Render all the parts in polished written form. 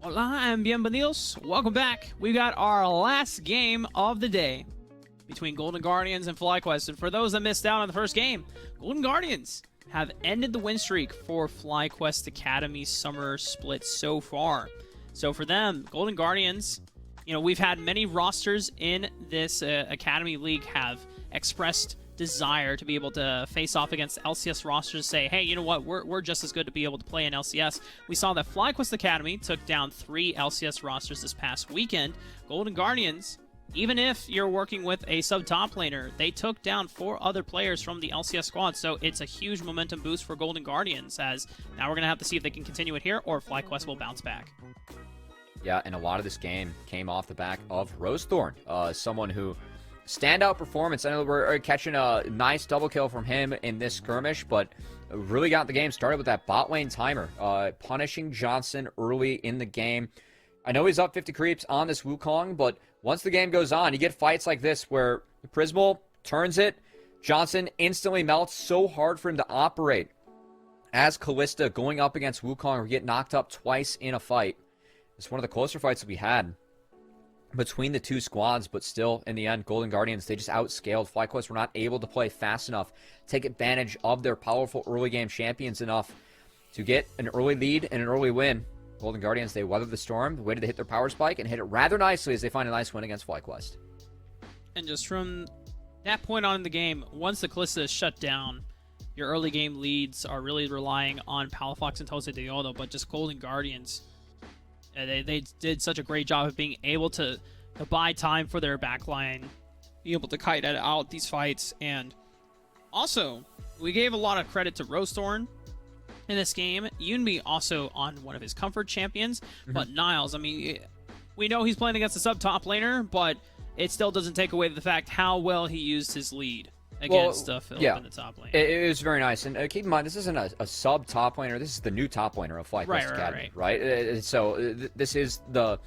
Hola and bienvenidos. Welcome back. We got our last game of the day between Golden Guardians and FlyQuest. And for those that missed out on the first game, Golden Guardians have ended the win streak for FlyQuest Academy Summer Split so far. So for them, Golden Guardians, we've had many rosters in this Academy League have expressed desire to be able to face off against LCS rosters, say, hey, you know what, we're just as good to be able to play in LCS. We saw that FlyQuest Academy took down 3 LCS rosters this past weekend. Golden Guardians, even if you're working with a sub-top laner, they took down 4 other players from the LCS squad, so it's a huge momentum boost for Golden Guardians, as now we're going to have to see if they can continue it here, or FlyQuest will bounce back. Yeah, and a lot of this game came off the back of Rosethorn, someone who standout performance. I know we're catching a nice double kill from him in this skirmish, but really got the game started with that bot lane timer, punishing Johnson early in the game. I know he's up 50 creeps on this Wukong, but once the game goes on, you get fights like this where Prismal turns it, Johnson instantly melts. So hard for him to operate as Kalista going up against Wukong or get knocked up twice in a fight. It's one of the closer fights that we had between the two squads, but still, in the end, Golden Guardians, they just outscaled. FlyQuest were not able to play fast enough, take advantage of their powerful early game champions enough to get an early lead and an early win. Golden Guardians, they weathered the storm, waited to hit their power spike, and hit it rather nicely as they find a nice win against FlyQuest. And just from that point on in the game, once the Kalista is shut down, your early game leads are really relying on Palafox and Jose de Yodo, but just Golden Guardians, they did such a great job of being able to buy time for their backline, be able to kite out these fights. And also, we gave a lot of credit to Rosethorn in this game. Yunbi also on one of his comfort champions, but Niles, I mean, we know he's playing against a sub-top laner, but it still doesn't take away the fact how well he used his lead against Philip in the top lane. It was very nice. And keep in mind, this isn't a sub-top laner. This is the new top laner of FlyQuest Academy, right? So this is the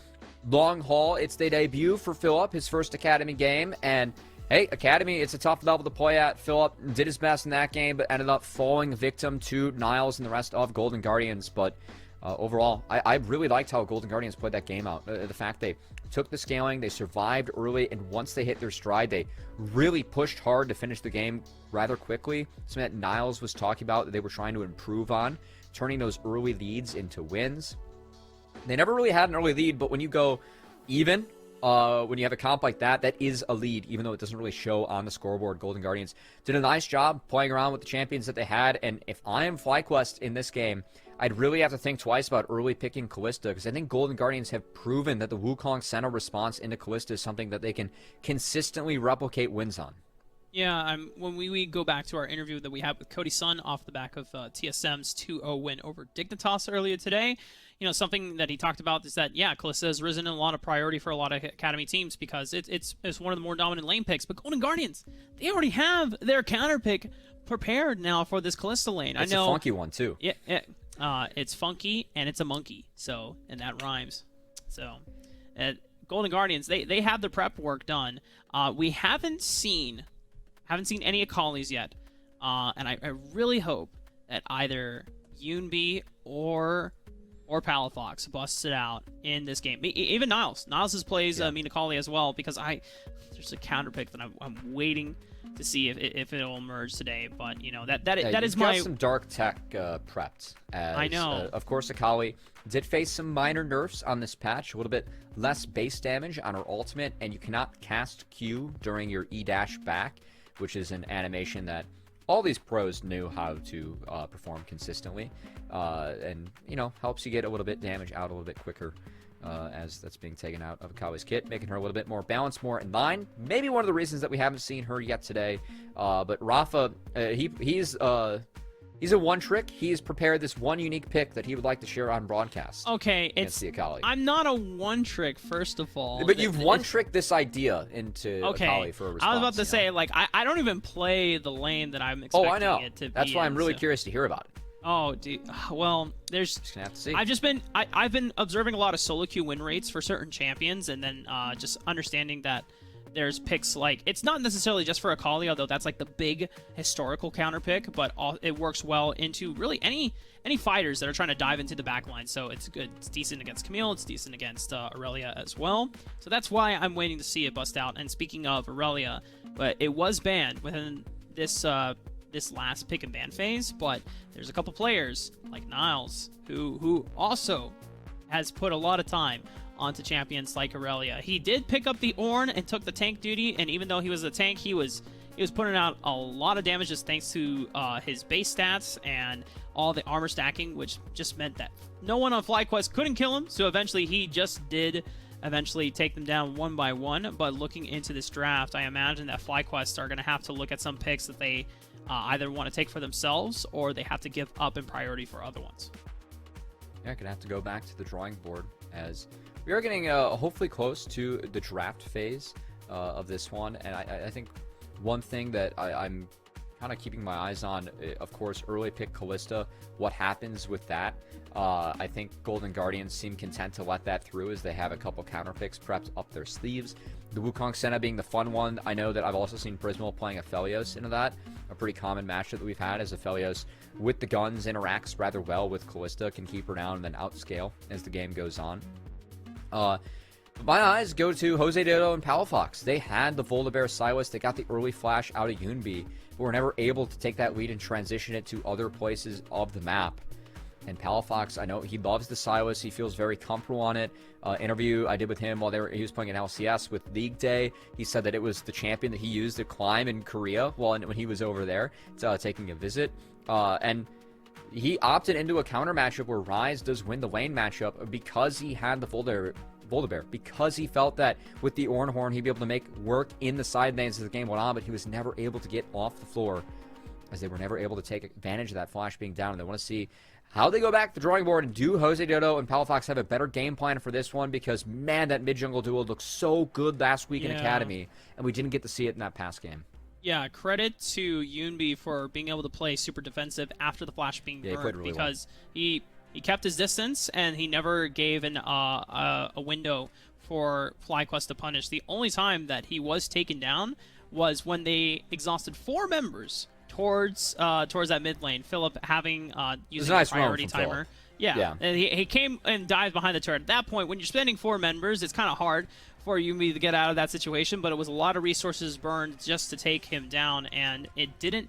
long haul. It's the debut for Philip, his first Academy game. And, hey, Academy, it's a tough level to play at. Philip did his best in that game, but ended up falling victim to Niles and the rest of Golden Guardians. But overall, I really liked how Golden Guardians played that game out. The fact they took the scaling, they survived early, and once they hit their stride, they really pushed hard to finish the game rather quickly. Something that Niles was talking about that they were trying to improve on, turning those early leads into wins. They never really had an early lead, but when you go even, when you have a comp like that, that is a lead, even though it doesn't really show on the scoreboard. Golden Guardians did a nice job playing around with the champions that they had, and if I am FlyQuest in this game, I'd really have to think twice about early picking Kalista, because I think Golden Guardians have proven that the Wukong center response into Kalista is something that they can consistently replicate wins on. Yeah, when we go back to our interview that we had with Cody Sun off the back of TSM's 2-0 win over Dignitas earlier today, something that he talked about is that, yeah, Kalista has risen in a lot of priority for a lot of Academy teams because it's one of the more dominant lane picks. But Golden Guardians, they already have their counter pick prepared now for this Kalista lane. It's a funky one, too. Yeah, it's funky, and it's a monkey, and that rhymes. So, Golden Guardians, they have the prep work done. We haven't seen any Akali's yet, and I really hope that either Yunbi or Palafox busts it out in this game. Even Niles plays Mina Akali as well, because there's a counter pick that I'm waiting to see if it'll emerge today. But that is my some dark tech prepped. I know. Of course, Akali did face some minor nerfs on this patch, a little bit less base damage on her ultimate, and you cannot cast Q during your E dash back, which is an animation that all these pros knew how to perform consistently, and helps you get a little bit damage out a little bit quicker. As that's being taken out of Akali's kit, making her a little bit more balanced, more in line. Maybe one of the reasons that we haven't seen her yet today. But Rafa, he's a one-trick. He's prepared this one unique pick that he would like to share on broadcast. Okay, it's the Akali. I'm not a one-trick, first of all. But you've one-tricked this idea into Akali for a response. I was about to say, I don't even play the lane that I'm expecting it to be. That's why I'm really curious to hear about it. Oh, dude. Well, there's. Just gonna have to see. I've been observing a lot of solo queue win rates for certain champions, and then just understanding that there's picks like, it's not necessarily just for Akali, although that's like the big historical counter pick, but it works well into really any fighters that are trying to dive into the backline. So it's good. It's decent against Camille. It's decent against Aurelia as well. So that's why I'm waiting to see it bust out. And speaking of Aurelia, but it was banned within this this last pick and ban phase, but there's a couple players like Niles who also has put a lot of time onto champions like Aurelia. He did pick up the Ornn and took the tank duty, and even though he was a tank, he was putting out a lot of damage just thanks to his base stats and all the armor stacking, which just meant that no one on FlyQuest couldn't kill him, so eventually he just did eventually take them down one by one. But looking into this draft, I imagine that FlyQuest are going to have to look at some picks that they either want to take for themselves or they have to give up in priority for other ones. Yeah, gonna have to go back to the drawing board as we are getting hopefully close to the draft phase of this one. And I think one thing that I'm kind of keeping my eyes on, of course, early pick Kalista, what happens with that. I think Golden Guardians seem content to let that through as they have a couple counter picks prepped up their sleeves. The Wukong Senna being the fun one. I know that I've also seen Prismal playing Aphelios into that. A pretty common matchup that we've had as Aphelios with the guns interacts rather well with Kalista, can keep her down and then outscale as the game goes on. My eyes go to Jose Dodo and Palafox. They had the Volibear Silas. They got the early flash out of Yunbi, but were never able to take that lead and transition it to other places of the map. And Palafox, I know he loves the Silas. He feels very comfortable on it. Interview I did with him while he was playing an LCS with League Day. He said that it was the champion that he used to climb in Korea when he was over there taking a visit. And he opted into a counter matchup where Ryze does win the lane matchup because he had the Volibear, because he felt that with the Ornn Horn he'd be able to make work in the side lanes as the game went on, but he was never able to get off the floor as they were never able to take advantage of that flash being down. And they want to see how they go back to the drawing board, and do Jose Dodo and Palafox have a better game plan for this one? Because, man, that mid-jungle duo looked so good last week in Academy, and we didn't get to see it in that past game. Yeah, credit to Yunbi for being able to play super defensive after the flash being burned, really because he kept his distance and he never gave a window for FlyQuest to punish. The only time that he was taken down was when they exhausted 4 members towards that mid lane. Philip having using a priority timer. Yeah. And he came and dived behind the turret. At that point, when you're spending 4 members, it's kind of hard for Yumi to get out of that situation, but it was a lot of resources burned just to take him down, and it didn't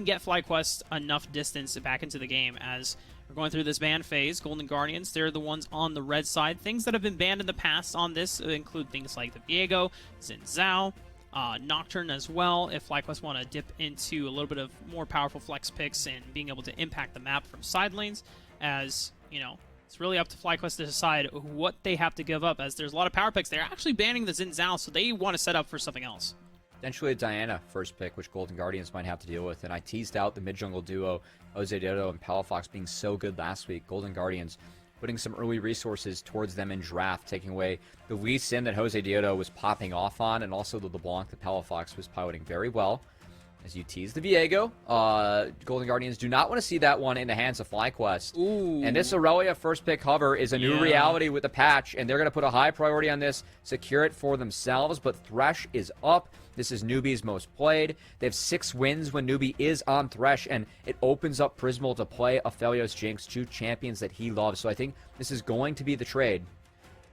get FlyQuest enough distance back into the game. As we're going through this ban phase, Golden Guardians, they're the ones on the red side. Things that have been banned in the past on this include things like the Viego, Xin Zhao, Nocturne as well, if FlyQuest want to dip into a little bit of more powerful flex picks and being able to impact the map from side lanes. As, you know, it's really up to FlyQuest to decide what they have to give up, as there's a lot of power picks. They're actually banning the Xin Zhao, so they want to set up for something else. Potentially a Diana first pick, which Golden Guardians might have to deal with. And I teased out the mid-jungle duo, Jose Dodo and Palafox, being so good last week. Golden Guardians putting some early resources towards them in draft, taking away the Lee Sin that Jose Dodo was popping off on, and also the LeBlanc that Palafox was piloting very well. As you tease the Viego, Golden Guardians do not want to see that one in the hands of FlyQuest. Ooh. And this Aurelia first pick hover is a new reality with the patch, and they're going to put a high priority on this, secure it for themselves. But Thresh is up. This is Newbie's most played. They have 6 wins when Newbie is on Thresh, and it opens up Prismal to play Aphelios Jinx, 2 champions that he loves. So I think this is going to be the trade.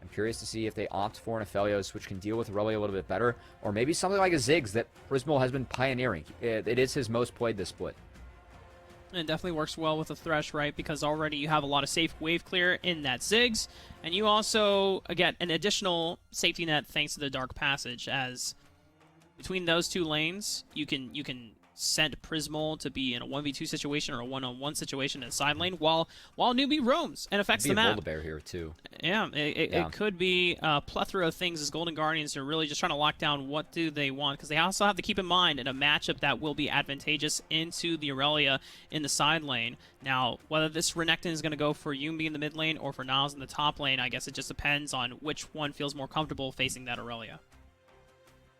I'm curious to see if they opt for an Aphelios, which can deal with Aurelia a little bit better, or maybe something like a Ziggs that Prismal has been pioneering. It is his most played this split. It definitely works well with the Thresh, right? Because already you have a lot of safe wave clear in that Ziggs, and you also get an additional safety net thanks to the Dark Passage, as between those 2 lanes, you can send Prismal to be in a 1v2 situation or a 1-on-1 situation in a side lane while Newbie roams and affects the map. Volibear here too. Yeah, it could be a plethora of things as Golden Guardians are really just trying to lock down what do they want, because they also have to keep in mind in a matchup that will be advantageous into the Aurelia in the side lane. Now, whether this Renekton is going to go for Yumi in the mid lane or for Niles in the top lane, I guess it just depends on which one feels more comfortable facing that Aurelia.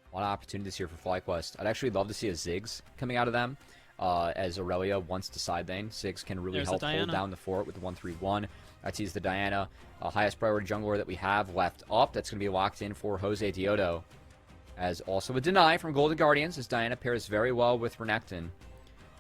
A lot of opportunities here for FlyQuest. I'd actually love to see a Ziggs coming out of them, as Aurelia wants to side lane. Ziggs can really help hold down the fort with the 1-3-1. I tease the Diana, highest priority jungler that we have left up. That's going to be locked in for Jose Dodo, As also a deny from Golden Guardians, as Diana pairs very well with Renekton.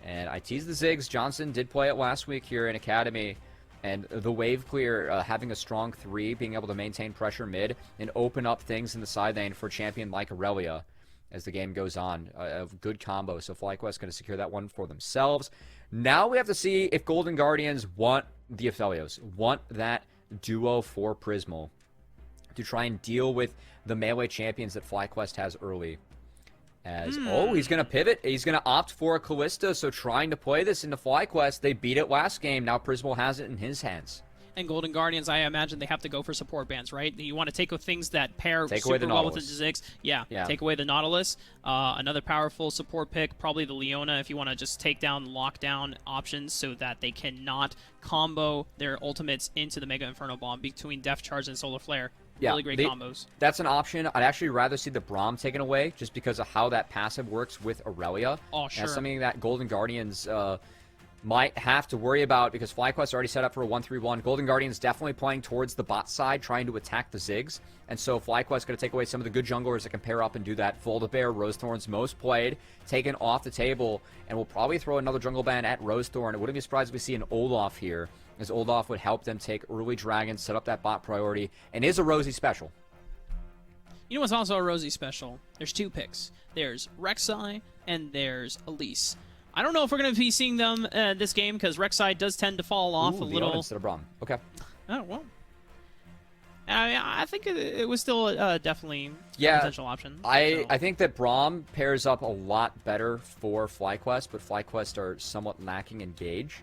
And I teased the Ziggs. Johnson did play it last week here in Academy. And the wave clear, having a strong 3, being able to maintain pressure mid, and open up things in the side lane for a champion like Aurelia as the game goes on. A good combo, so FlyQuest going to secure that one for themselves. Now we have to see if Golden Guardians want the Aphelios, want that duo for Prismal to try and deal with the melee champions that FlyQuest has early. As he's going to pivot. He's going to opt for a Kalista, so trying to play this into FlyQuest. They beat it last game. Now Prismal has it in his hands. And Golden Guardians, I imagine they have to go for support bans, right? You want to take things that pair super well with the Ziggs. Yeah, take away the Nautilus. Another powerful support pick, probably the Leona, if you want to just take down lockdown options so that they cannot combo their ultimates into the Mega Inferno Bomb between Depth Charge and Solar Flare. Really great combos. That's an option. I'd actually rather see the Braum taken away just because of how that passive works with Aurelia. Oh, sure. That's something that Golden Guardians might have to worry about because FlyQuest already set up for a 1-3-1. Golden Guardians definitely playing towards the bot side, trying to attack the Ziggs. And so FlyQuest going to take away some of the good junglers that can pair up and do that. Voldabear, Rosethorn's most played, taken off the table, and we'll probably throw another jungle ban at Rosethorn. It wouldn't be surprised if we see an Olaf here, as Olaf would help them take early dragons, set up that bot priority, and is a Rosie special. You know what's also a Rosie special? There's 2 picks. There's Rek'Sai and there's Elise. I don't know if we're going to be seeing them this game because Rek'Sai does tend to fall off a little. Instead of Braum. Okay. Oh, well. I think it was still definitely a potential option. I think that Braum pairs up a lot better for FlyQuest, but FlyQuest are somewhat lacking in gauge.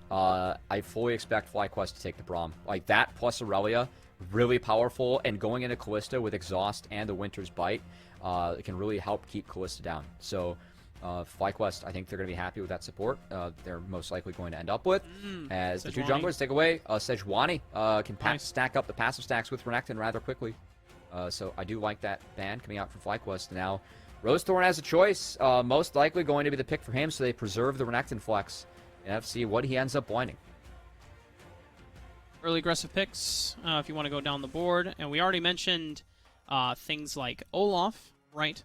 I fully expect FlyQuest to take the Braum. Like that plus Aurelia, really powerful, and going into Kalista with Exhaust and the Winter's Bite, it can really help keep Kalista down. So FlyQuest, I think they're going to be happy with that support. They're most likely going to end up with. As the 2 junglers take away, Sejuani can stack up the passive stacks with Renekton rather quickly. So I do like that ban coming out from FlyQuest. Now, Rosethorn has a choice. Most likely going to be the pick for him, so they preserve the Renekton flex. And have to see what he ends up blinding. Early aggressive picks, if you want to go down the board. And we already mentioned things like Olaf, right?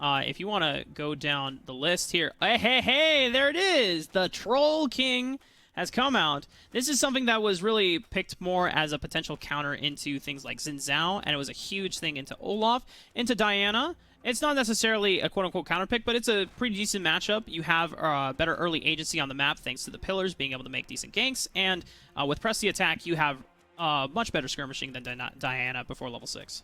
If you want to go down the list here, hey, there it is! The Troll King has come out. This is something that was really picked more as a potential counter into things like Xin Zhao, and it was a huge thing into Olaf, into Diana. It's not necessarily a quote-unquote counter pick, but it's a pretty decent matchup. You have better early agency on the map thanks to the pillars being able to make decent ganks, and with Press the Attack, you have much better skirmishing than Diana before level 6.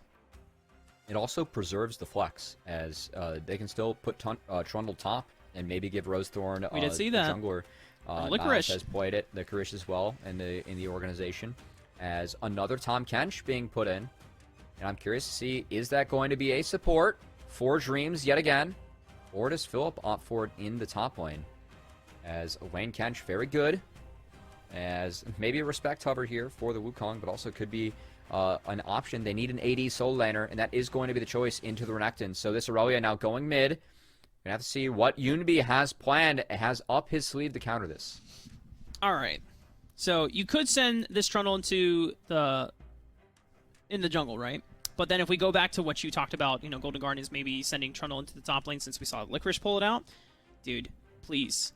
It also preserves the flex, as they can still put Trundle top and maybe give Rosethorn we did see that. jungler. Licorice has played it, Licorice as well in the organization, as another Tahm Kench being put in. And I'm curious to see, is that going to be a support for Dreams yet again, or does Philip opt for it in the top lane? As Wayne Kench, very good, as maybe a respect hover here for the Wukong, but also could be an option. They need an AD solo laner, and that is going to be the choice into the Renekton. So this Aurelia now going mid. We're going to have to see what Unity has planned, has up his sleeve to counter this. All right. So you could send this Trundle into in the jungle, right? But then if we go back to what you talked about, Golden Guardians maybe sending Trundle into the top lane since we saw Licorice pull it out. Dude, please.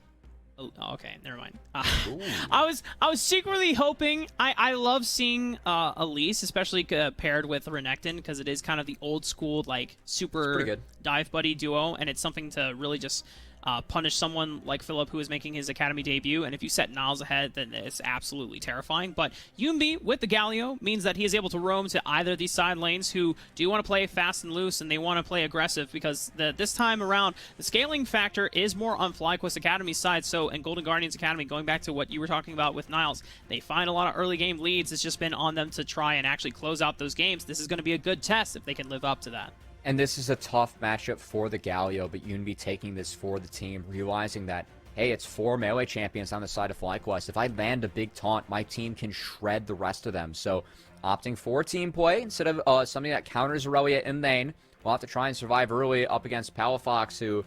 Oh, okay, never mind. I was secretly hoping. I love seeing Elise, especially paired with Renekton, because it is kind of the old school super dive buddy duo, and it's something to really just punish someone like Philip, who is making his Academy debut. And if you set Niles ahead, then it's absolutely terrifying. But Yumbi with the Galio means that he is able to roam to either of these side lanes who do want to play fast and loose, and they want to play aggressive, because this time around, the scaling factor is more on FlyQuest Academy's side. So in Golden Guardians Academy, going back to what you were talking about with Niles, they find a lot of early game leads. It's just been on them to try and actually close out those games. This is going to be a good test if they can live up to that. And this is a tough matchup for the Galio, but Unity taking this for the team, realizing that, hey, it's 4 melee champions on the side of FlyQuest. If I land a big taunt, my team can shred the rest of them. So opting for team play instead of something that counters Aurelia in lane. We'll have to try and survive early up against Palafox, who...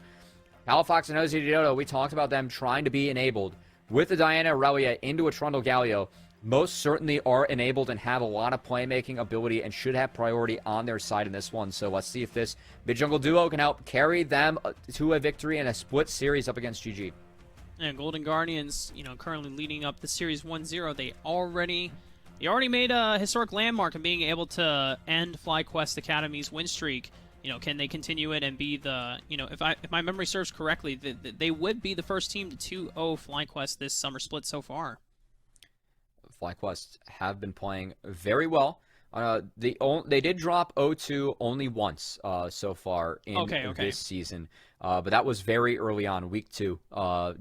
Palafox and OZDodo, we talked about them trying to be enabled with the Diana Aurelia into a Trundle Galio. most certainly are enabled and have a lot of playmaking ability and should have priority on their side in this one. So let's see if this mid-jungle duo can help carry them to a victory in a split series up against GG. And Golden Guardians, currently leading up the series 1-0. They already made a historic landmark in being able to end FlyQuest Academy's win streak. Can they continue it and be the, if my memory serves correctly, they would be the first team to 2-0 FlyQuest this summer split so far. FlyQuest have been playing very well. They did drop 0-2 only once so far in this season, but that was very early on, week 2,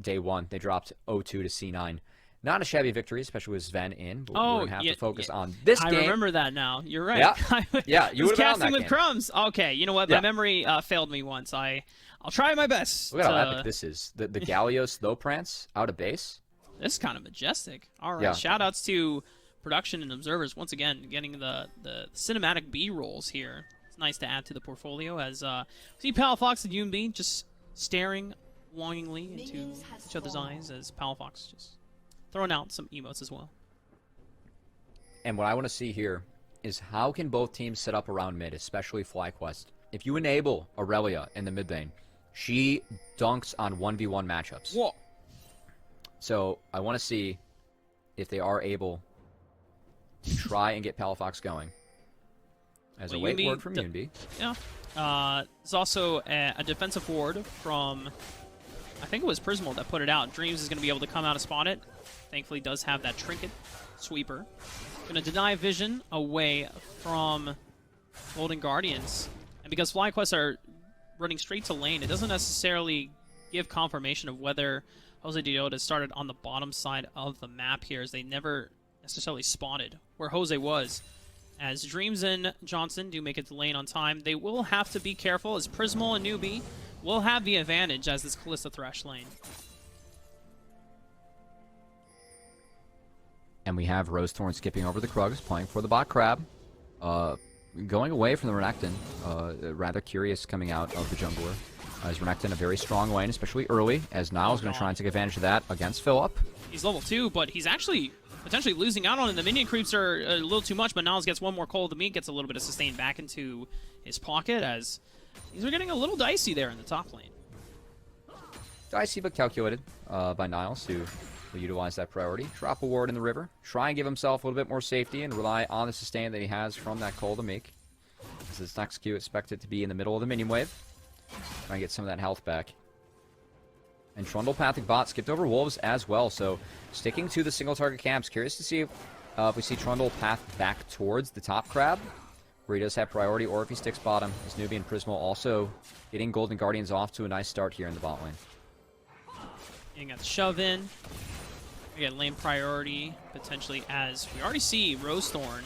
day 1. They dropped 0-2 to C9. Not a shabby victory, especially with Sven in. But we're gonna have to focus on this game. I remember that now. You're right. Yeah, you would have been on that casting with game. crumbs. Okay, you know what? My memory failed me once. I'll try my best. Look at how epic this is. The Galio slow prance out of base. This is kind of majestic. All right, shout outs to production and observers once again, getting the cinematic B-rolls here. It's nice to add to the portfolio as see Palafox and UNB just staring longingly into each other's eyes as Palafox just throwing out some emotes as well. And what I want to see here is how can both teams set up around mid, especially FlyQuest. If you enable Aurelia in the mid lane, she dunks on 1v1 matchups. Whoa. So I want to see if they are able to try and get Palafox going. As a late word from UNB. Yeah. There's also a defensive ward from, I think it was Prismal that put it out. Dreams is going to be able to come out and spawn it. Thankfully does have that trinket sweeper. Going to deny vision away from Golden Guardians. And because FlyQuest are running straight to lane, it doesn't necessarily give confirmation of whether Jose Diota started on the bottom side of the map here, as they never necessarily spotted where Jose was. As Dreams and Johnson do make it to lane on time, they will have to be careful as Prismal and Newbie will have the advantage as this Kalista Thresh lane. And we have Rosethorn skipping over the Krugs, playing for the bot Crab. Going away from the Renekton. Rather curious coming out of the jungler. As Renekton a very strong lane, especially early, as Niall's going to try and take advantage of that against Philip. He's level 2, but he's actually potentially losing out on it. The minion creeps are a little too much, but Niles gets one more coal of the meat, gets a little bit of sustain back into his pocket, as these are getting a little dicey there in the top lane. Dicey but calculated by Niles, who will utilize that priority. Drop a ward in the river, try and give himself a little bit more safety, and rely on the sustain that he has from that coal to meek. As his next Q expected to be in the middle of the minion wave. Try and get some of that health back. And Trundle pathing bot skipped over Wolves as well, so sticking to the single target camps. Curious to see if we see Trundle path back towards the top crab, where he does have priority, or if he sticks bottom. As Nubi and Prismal also getting Golden Guardians off to a nice start here in the bot lane. And got the shove in. We got lane priority, potentially, as we already see Rosethorn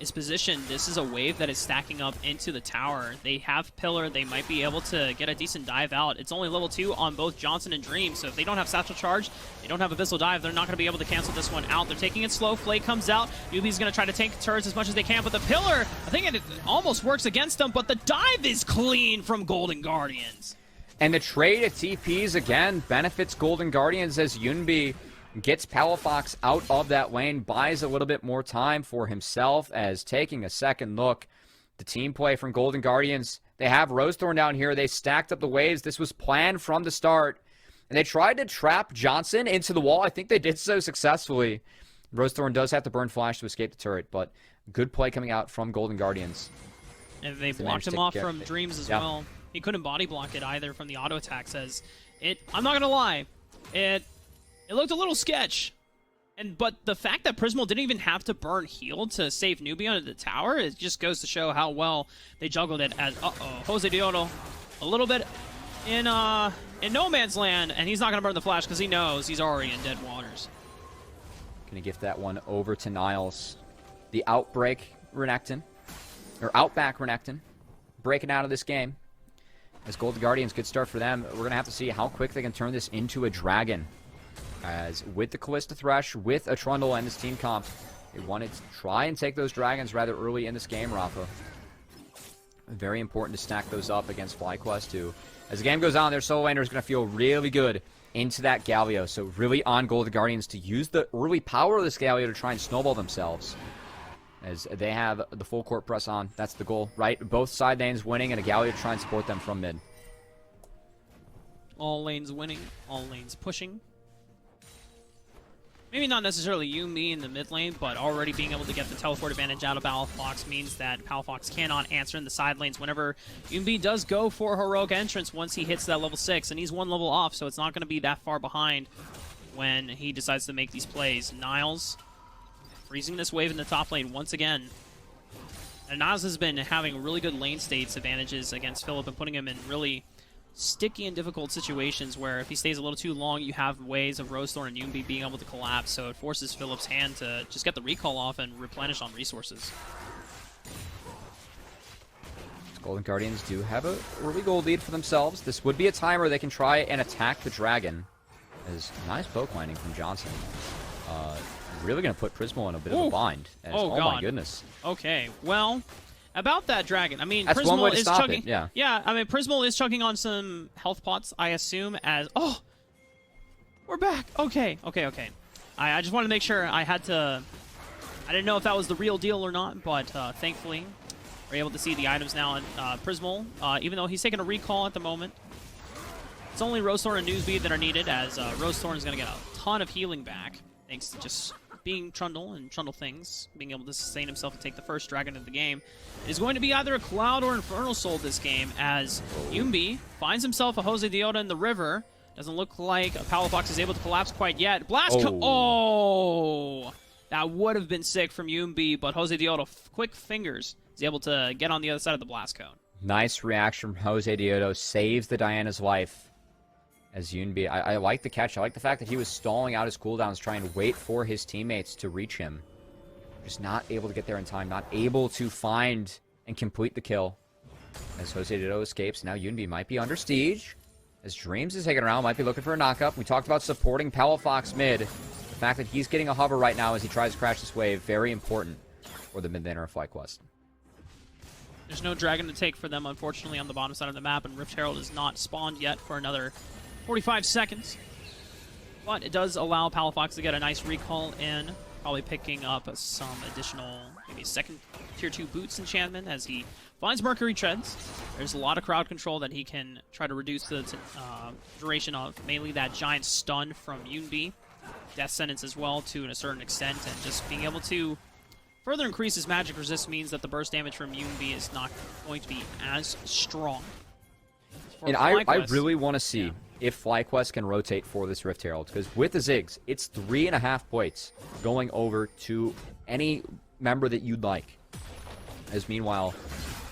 is positioned. This is a wave that is stacking up into the tower. They have Pillar. They might be able to get a decent dive out. It's only level 2 on both Johnson and Dream, so if they don't have Satchel Charge, they don't have Abyssal Dive, they're not going to be able to cancel this one out. They're taking it slow. Flay comes out. Newbie's going to try to tank turrets as much as they can, but the Pillar, I think it almost works against them, but the dive is clean from Golden Guardians. And the trade at TPs, again, benefits Golden Guardians as Yunbi gets Palafox out of that lane, buys a little bit more time for himself, as taking a second look. The team play from Golden Guardians, they have Rosethorn down here. They stacked up the waves. This was planned from the start. And they tried to trap Johnson into the wall. I think they did so successfully. Rosethorn does have to burn flash to escape the turret, but good play coming out from Golden Guardians. And they blocked him off from Dreams as well. He couldn't body block it either from the auto attack. Says it. I'm not gonna lie, it looked a little sketch. But the fact that Prismal didn't even have to burn heal to save Nubia under the tower, it just goes to show how well they juggled it. As Jose Diota a little bit in no man's land, and he's not gonna burn the flash because he knows he's already in dead waters. Gonna gift that one over to Niles. The Outbreak Renekton, or Outback Renekton, breaking out of this game. As Golden Guardians, good start for them. We're gonna have to see how quick they can turn this into a dragon. As with the Kalista Thresh, with a Trundle and his team comp, they wanted to try and take those dragons rather early in this game, Rafa. Very important to stack those up against FlyQuest, too. As the game goes on, their solo laner is going to feel really good into that Galio. So really on Golden Guardians to use the early power of this Galio to try and snowball themselves. As they have the full court press on. That's the goal, right? Both side lanes winning and a Galio to try and support them from mid. All lanes winning, all lanes pushing. Maybe not necessarily Yuumi in the mid lane, but already being able to get the teleport advantage out of Palafox means that Palafox cannot answer in the side lanes whenever Yuumi does go for heroic entrance once he hits that level 6, and he's one level off, so it's not going to be that far behind when he decides to make these plays. Niles freezing this wave in the top lane once again. And Niles has been having really good lane states advantages against Philip and putting him in really sticky and difficult situations where if he stays a little too long, you have ways of Rose Thorn and Yuumi being able to collapse, so it forces Philip's hand to just get the recall off and replenish on resources. Golden Guardians do have a early gold lead for themselves. This would be a time where they can try and attack the dragon. As nice poke lining from Johnson. Really going to put Prismal in a bit of a bind. As, oh my goodness. Okay, well, about that dragon, I mean, that's one way to stop chugging. It, yeah, I mean, Prismal is chugging on some health pots, I assume, as... Oh! We're back! Okay. I just wanted to make sure I didn't know if that was the real deal or not, but thankfully, we're able to see the items now in Prismal, even though he's taking a recall at the moment. It's only Rose Thorn and Newsbead that are needed, as Rose Thorn is going to get a ton of healing back, thanks to just being Trundle and Trundle things, being able to sustain himself and take the first dragon of the game. It is going to be either a Cloud or Infernal Soul this game, as Yuumi finds himself a Jose Diota in the river. Doesn't look like Palafox is able to collapse quite yet. Blast that would have been sick from Yuumi, but Jose Diota, quick fingers, is able to get on the other side of the blast cone. Nice reaction from Jose Diota, saves the Diana's life. As Yuumi, I like the catch. I like the fact that he was stalling out his cooldowns, trying to wait for his teammates to reach him. Just not able to get there in time, not able to find and complete the kill. As Jose Diota escapes, now Yuumi might be under siege. As Dreams is taking around, might be looking for a knockup. We talked about supporting Palafox mid. The fact that he's getting a hover right now as he tries to crash this wave, very important for the mid laner of FlyQuest. There's no dragon to take for them, unfortunately, on the bottom side of the map, and Rift Herald is not spawned yet for another 45 seconds. But it does allow Palafox to get a nice recall in, probably picking up some additional, maybe second tier 2 boots enchantment as he finds Mercury Treads. There's a lot of crowd control that he can try to reduce the duration of, mainly that giant stun from Yuumi. Death Sentence as well to a certain extent, and just being able to further increase his magic resist means that the burst damage from Yuumi is not going to be as strong. And I really want to see if FlyQuest can rotate for this Rift Herald, because with the Ziggs, it's 3.5 points going over to any member that you'd like. As meanwhile,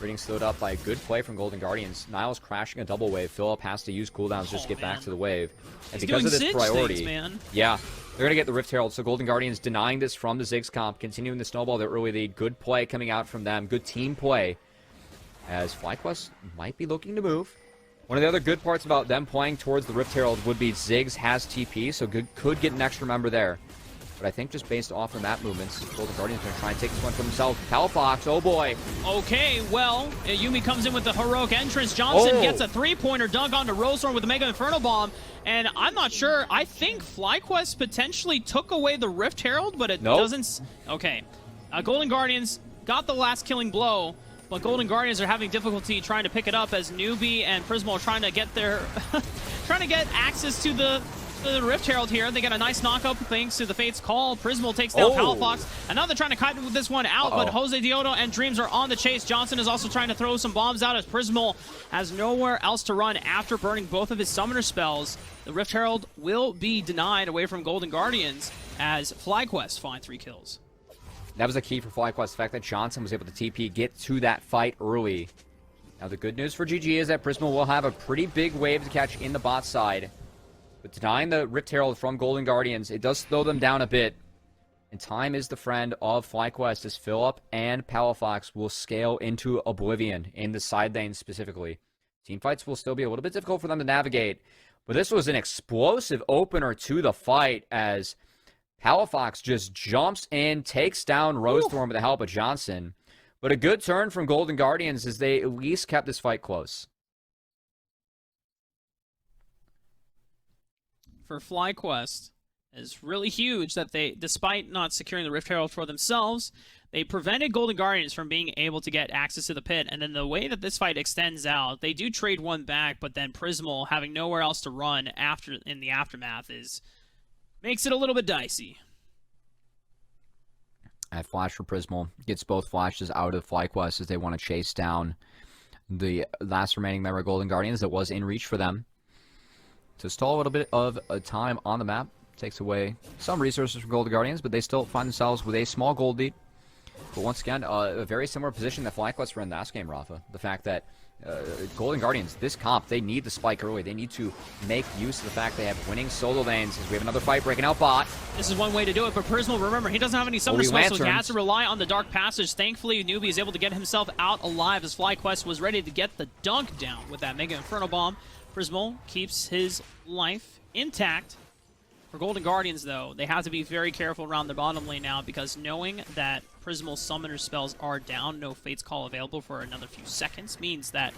getting slowed up by a good play from Golden Guardians. Niles crashing a double wave. Philip has to use cooldowns just to get back to the wave. And because of this priority, yeah, they're going to get the Rift Herald. So Golden Guardians denying this from the Ziggs comp, continuing to snowball their early lead. Good play coming out from them. Good team play. As FlyQuest might be looking to move. One of the other good parts about them playing towards the Rift Herald would be Ziggs has TP, so could get an extra member there. But I think just based off the map movements, Golden Guardians are going to try and take this one for themselves. Palafox, oh boy. Okay, well, Yuumi comes in with the heroic entrance. Johnson gets a three-pointer dunk onto Rose Thorn with the Mega Inferno Bomb. And I'm not sure. I think FlyQuest potentially took away the Rift Herald, but it doesn't. Okay. Golden Guardians got the last killing blow, but Golden Guardians are having difficulty trying to pick it up as Newbie and Prismal are trying to get their trying to get access to the Rift Herald here. They get a nice knockup thanks to the Fate's Call. Prismal takes down Palafox. And now they're trying to kite this one out, but Jose Diota and Dreams are on the chase. Johnson is also trying to throw some bombs out as Prismal has nowhere else to run after burning both of his summoner spells. The Rift Herald will be denied away from Golden Guardians as FlyQuest find 3 kills. That was the key for FlyQuest, the fact that Johnson was able to TP, get to that fight early. Now the good news for GGA is that Prismal will have a pretty big wave to catch in the bot side. But denying the Rift Herald from Golden Guardians, it does slow them down a bit. And time is the friend of FlyQuest as Philip and Palafox will scale into oblivion in the side lane specifically. Teamfights will still be a little bit difficult for them to navigate. But this was an explosive opener to the fight as Palafox just jumps in, takes down Rose Thorn with the help of Johnson. But a good turn from Golden Guardians as they at least kept this fight close. for FlyQuest is really huge that they, despite not securing the Rift Herald for themselves, they prevented Golden Guardians from being able to get access to the pit. And then the way that this fight extends out, they do trade one back, but then Prismal having nowhere else to run in the aftermath makes it a little bit dicey. At Flash for Prismal gets both flashes out of FlyQuest as they want to chase down the last remaining member of Golden Guardians that was in reach for them. To stall a little bit of time on the map, takes away some resources from Golden Guardians, but they still find themselves with a small gold lead. But once again, a very similar position that FlyQuest were in last game, Rafa. The fact that Golden Guardians, this comp, they need the spike early. They need to make use of the fact they have winning solo lanes. As we have another fight breaking out bot. This is one way to do it, but Prismal, remember, he doesn't have any summoner spells, so he has to rely on the Dark Passage. Thankfully, Newbie is able to get himself out alive as FlyQuest was ready to get the dunk down with that Mega Inferno Bomb. Prismal keeps his life intact. For Golden Guardians, though, they have to be very careful around the bottom lane now, because knowing that Prismal's summoner spells are down, no Fate's Call available for another few seconds, means that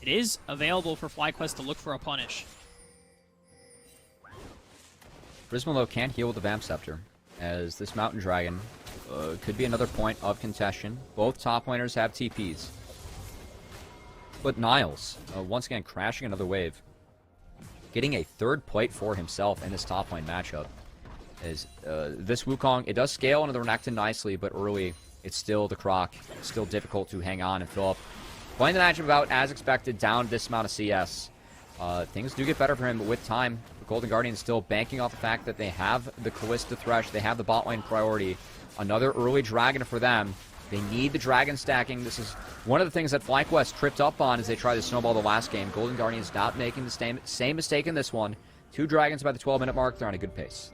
it is available for FlyQuest to look for a punish. Prismal, though, can't heal with the Vamp Scepter, as this Mountain Dragon could be another point of contention. Both top laners have TPs. But Niles, once again, crashing another wave. Getting a third plate for himself in this top lane matchup. Is this Wukong, it does scale into the Renekton nicely, but early, it's still the Croc. It's still difficult to hang on and fill up. Playing the matchup about as expected, down this amount of CS. Things do get better for him, but with time, the Golden Guardians still banking off the fact that they have the Callista Thresh, they have the bot lane priority. Another early Dragon for them. They need the Dragon stacking. This is one of the things that FlyQuest tripped up on as they tried to snowball the last game. Golden Guardians not making the same mistake in this one. 2 Dragons by the 12-minute mark. They're on a good pace.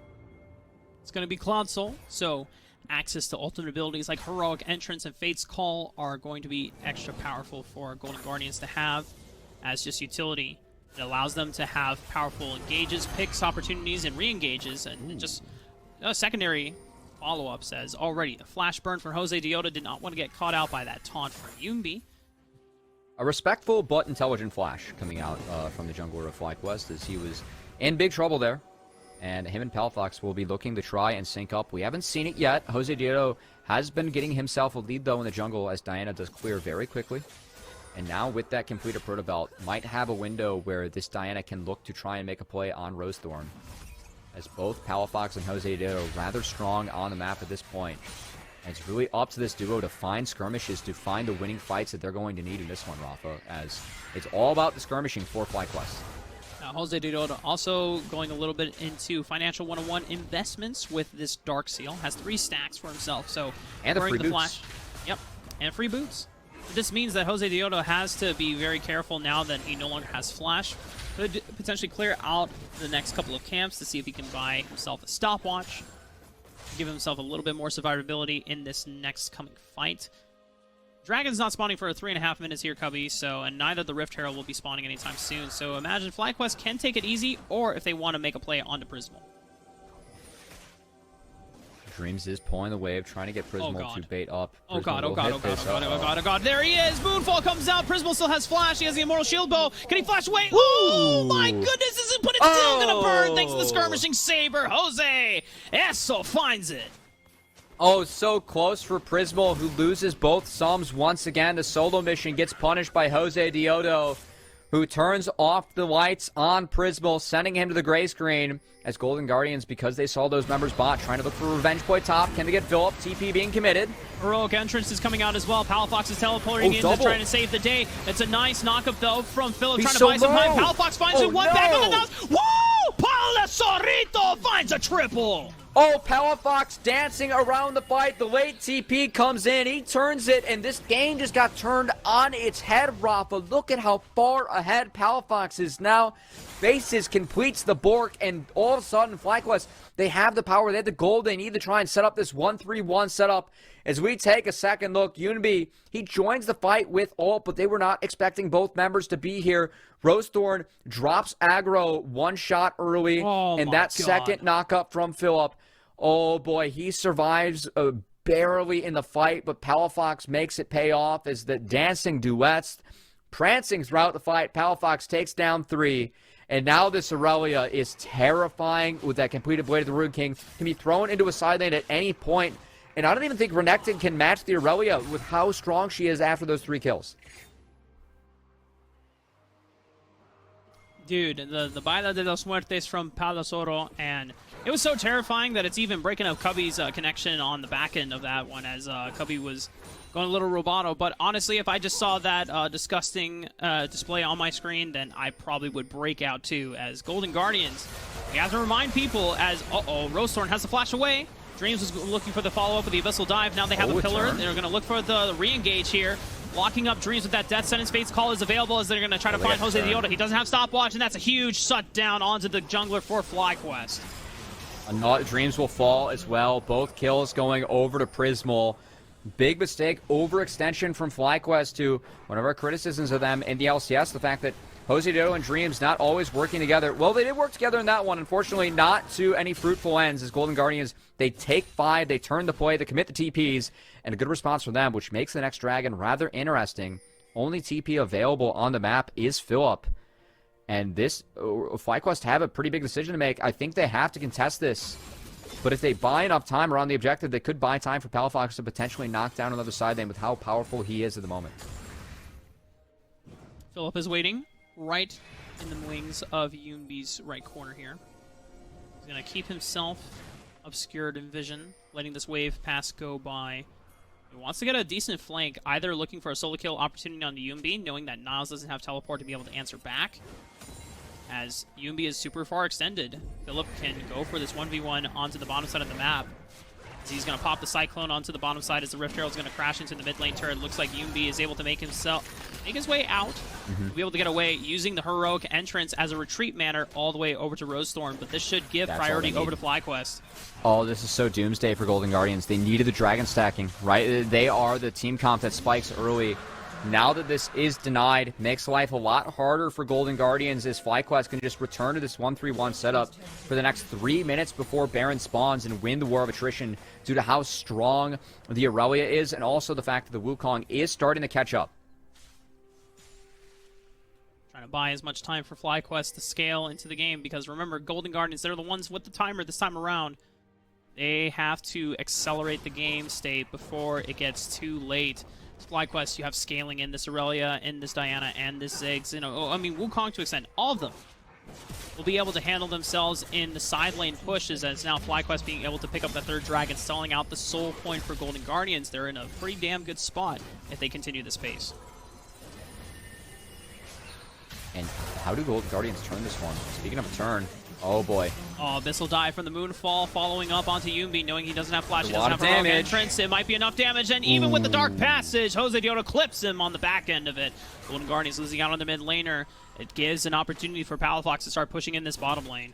It's going to be Cloud Soul, so access to ultimate abilities like Heroic Entrance and Fate's Call are going to be extra powerful for Golden Guardians to have as just utility. It allows them to have powerful engages, picks, opportunities, and re-engages, and just a secondary follow-up says already, a flash burn from Jose Diota did not want to get caught out by that taunt from Yumbi. A respectful but intelligent flash coming out from the jungler of FlyQuest as he was in big trouble there. And him and Palafox will be looking to try and sync up. We haven't seen it yet. Jose Diota has been getting himself a lead, though, in the jungle as Diana does clear very quickly. And now with that completed Proto Belt, might have a window where this Diana can look to try and make a play on Rosethorn. As both Palafox and Jose Diota are rather strong on the map at this point. And it's really up to this duo to find skirmishes, to find the winning fights that they're going to need in this one, Rafa. As it's all about the skirmishing for FlyQuest. Jose Diota also going a little bit into financial 101 investments with this Dark Seal. Has 3 stacks for himself, so and the free boots. Flash. Yep, and free boots. This means that Jose Diota has to be very careful now that he no longer has Flash. Could potentially clear out the next couple of camps to see if he can buy himself a stopwatch. Give himself a little bit more survivability in this next coming fight. Dragon's not spawning for 3.5 minutes here, Cubby, and neither the Rift Herald will be spawning anytime soon. So imagine FlyQuest can take it easy, or if they want to make a play onto Prismal. Dreams is pulling the wave, trying to get Prismal to bait up. Oh god, oh god, oh god, oh god, oh god. There he is! Moonfall comes out. Prismal still has Flash. He has the Immortal Shield Bow. Can he flash away? Ooh. Oh my goodness, this is, but it's still gonna burn thanks to the Skirmishing Saber. Jose Eso finds it. Oh, so close for Prismal, who loses both Psalms once again. The solo mission gets punished by Jose Diota, who turns off the lights on Prismal, sending him to the gray screen. As Golden Guardians, because they saw those members bot, trying to look for revenge play top. Can they get Philip? TP being committed. Heroic Entrance is coming out as well. Palafox is teleporting in to try to save the day. It's a nice knockup, though, from Philip, trying to buy some time. Palafox finds it. One back on the nose. Woo! Palasorito finds a triple. Oh, Palafox dancing around the fight. The late TP comes in. He turns it, and this game just got turned on its head, Rafa. Look at how far ahead Palafox is now. Faces completes the Bork, and all of a sudden, FlyQuest, they have the power. They have the gold. They need to try and set up this 1-3-1 setup. As we take a second look, Unity, he joins the fight with ult, but they were not expecting both members to be here. Rosethorn drops aggro one shot early, and that second knockup from Philip. Oh boy, he survives barely in the fight, but Palafox makes it pay off as the dancing duets prancing throughout the fight. Palafox takes down 3, And now this Aurelia is terrifying with that completed Blade of the Rude King. Can be thrown into a side lane at any point. And I don't even think Renekton can match the Aurelia with how strong she is after those 3 kills. Dude, the Baila de los Muertes from Palasoro, and it was so terrifying that it's even breaking up Cubby's connection on the back end of that one, as Cubby was going a little roboto. But honestly, if I just saw that disgusting display on my screen, then I probably would break out too, as Golden Guardians, we have to remind people as, Rosethorn has to flash away. Dreams was looking for the follow-up with the Abyssal Dive. Now they have a pillar. They're going to look for the re-engage here. Locking up Dreams with that Death Sentence. Fate's Call is available as they're going to try to find Jose the Yoda. He doesn't have stopwatch, and that's a huge shut down onto the jungler for FlyQuest. Dreams will fall as well. Both kills going over to Prismal. Big mistake, overextension from FlyQuest to one of our criticisms of them in the LCS, the fact that Jose Dodo and Dreams not always working together. Well, they did work together in that one. Unfortunately, not to any fruitful ends as Golden Guardians, they take 5, they turn the play, they commit the TPs, and a good response from them, which makes the next Dragon rather interesting. Only TP available on the map is Philip. And this, FlyQuest have a pretty big decision to make. I think they have to contest this. But if they buy enough time around the objective, they could buy time for Palafox to potentially knock down another side lane with how powerful he is at the moment. Philip is waiting right in the wings of Yoonbi's right corner here. He's going to keep himself obscured in vision, letting this wave pass go by. He wants to get a decent flank, either looking for a solo kill opportunity on the Yoonbi, knowing that Niles doesn't have teleport to be able to answer back. As Yoonbi is super far extended, Philip can go for this 1v1 onto the bottom side of the map. As he's going to pop the Cyclone onto the bottom side as the Rift Herald's going to crash into the mid lane turret. Looks like Yoonbi is able to make his way out, to be able to get away using the heroic entrance as a retreat manner all the way over to Rosethorn. But this should give priority over to FlyQuest. Oh, this is so doomsday for Golden Guardians. They needed the dragon stacking, right? They are the team comp that spikes early. Now that this is denied, makes life a lot harder for Golden Guardians as FlyQuest can just return to this 1-3-1 setup for the next 3 minutes before Baron spawns and win the war of attrition due to how strong the Aurelia is and also the fact that the Wukong is starting to catch up. Trying to buy as much time for FlyQuest to scale into the game because remember, Golden Guardians, they're the ones with the timer this time around. They have to accelerate the game state before it gets too late. FlyQuest, you have scaling in this Aurelia, in this Diana, and this Ziggs. You know, I mean, Wukong to extend. All of them will be able to handle themselves in the side lane pushes as now FlyQuest being able to pick up the third dragon, stalling out the soul point for Golden Guardians. They're in a pretty damn good spot if they continue this pace. And how do Golden Guardians turn this one? Speaking of a turn, oh boy. Oh, Abyssal Dive from the Moonfall, following up onto Yoonbi, knowing he doesn't have flash, he doesn't have heroic entrance. It might be enough damage, and even with the Dark Passage, Jose Dioto clips him on the back end of it. Golden Guardians losing out on the mid laner. It gives an opportunity for Palafox to start pushing in this bottom lane.